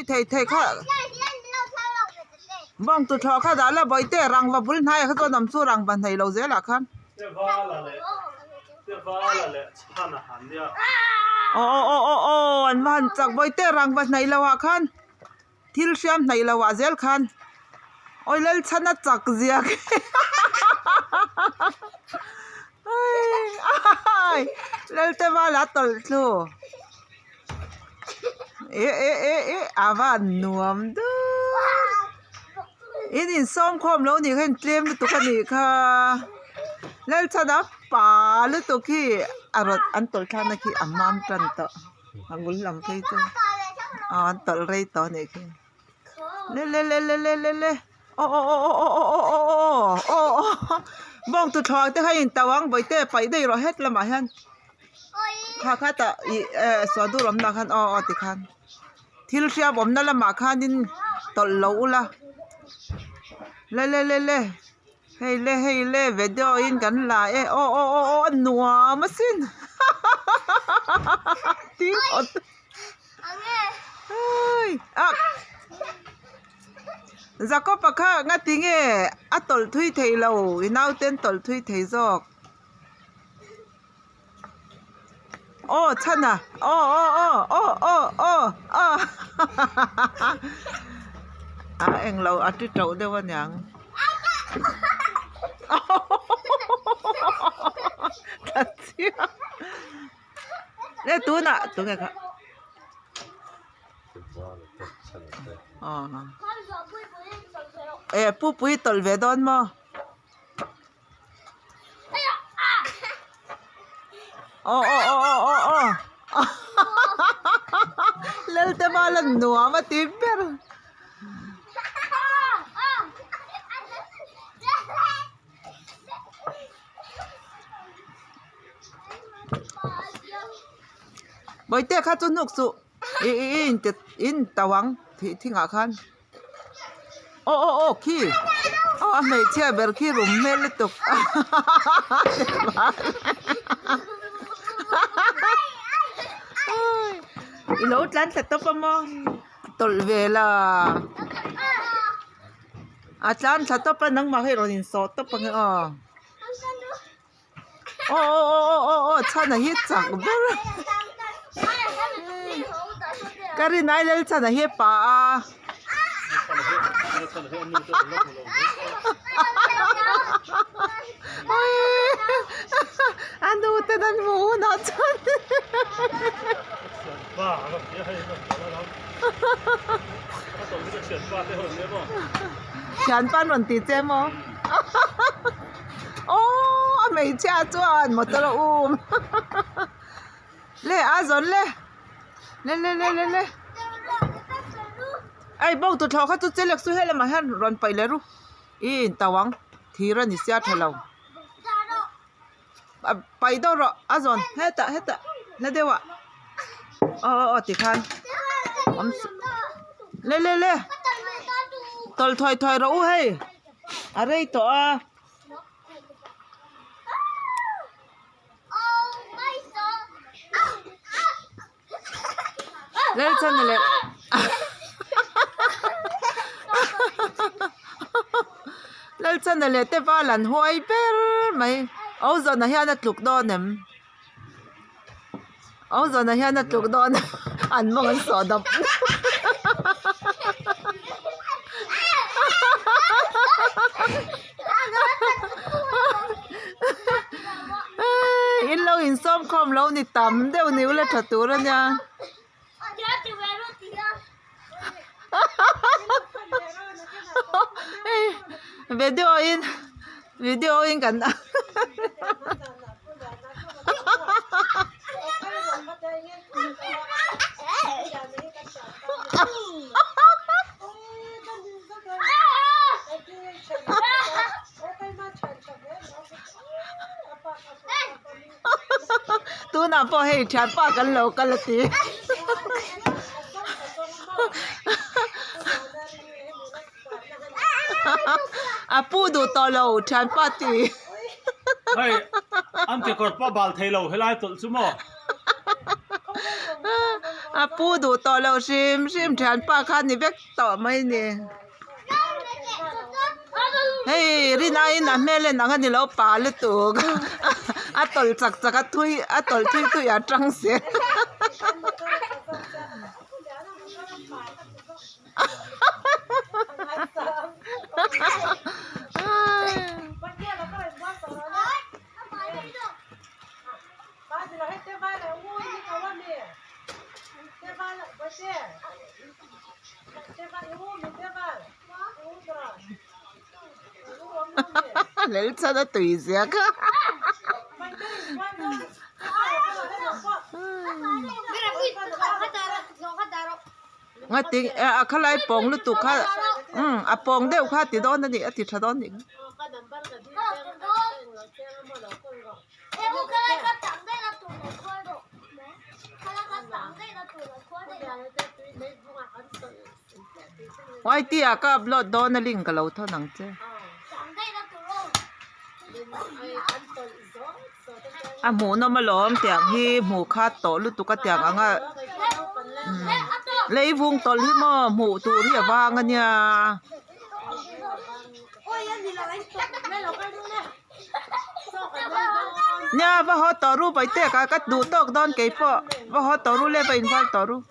thui thei kha bong tu tho kha da la boi te rang wa bul nai kha to nam chu rang ban thei lo je la khan te va la le chan han ya o an man chak boi te rang ban nei lo wa khan thil siam nei lo wa zel khan oi lel chana chak zia ai lel te va la tol thu avan nuam du in som khom lo ni khen tlem tu kha ni kha lel chana pa lu tu ki arot an tol thana ki amam tan to angul lam thei to an tol rei to ni ki le o bong tu thoi te hain tawang boi te pai dei ro het lama han kha ta so du rom na khan o ti khan thil sia bom na lama khan in tol lo la le hey le video in kan la o nuwa masin ting ot ai zako pakha nga tinge atol thui thei lo inau ten tol thui thei jok chana eng lo ati trâu de wa nyang le tu nghe kha pui tol ve don mo lel te malan nuwa ma timper boi te kha chu nuk su in tawang thi nga khan ki mei chia ber ki rum mel tuk ilo tlan ta top mo tol vela tlan ta top nang ma hero in so top chana hi chak ber kari nai lel chana hi pa anu tenan mo na chan ba lo ye hai lo lo ta to ni chen ba te ho ne mo chan pan ron ti che mo mei cha chuan mo tala le azon le ai bong tu tho kha tu chelek su hela ma han ron pai le ru in tawang thira ni sia thalo pai do ro azon heta le dewa ti khan le tol thoi ro hey are to le chan le lel chan le te va lan hoi per mai au zo na hian atluk do nem an mong an so dap in lo in som khom lo ni tam deu niu le thatu ra nya video in kan tu na po hey chat pa kan lo kan ti apu du to lo chan pa ti hey an te kor pa bal thei lo helai tol chu mo à pu đủ to lâu sim chán pa khan ni bek to mai ni hey rina ina mele nang ani lo pa le tu a tol chak chak a tol thui a trăng se lấy sao nó tùy xe cơ ngay tiếng à khai lại bông lúc tụ khai à bông đều khai tí đó nè đi tí cha đó nè ngoài tí à cái lót đó nè linh cái lâu thôi nằng chứ à mù nó mà lòm tiếng hi mù khát tổ lúc tụ cái tiếng anh à lấy vùng tổ li mà mù tụ li vàng anh nha nha và họ tổ ru bảy tệ cái đủ tóc đón cái phở và họ tổ ru lên bảy vai tổ ru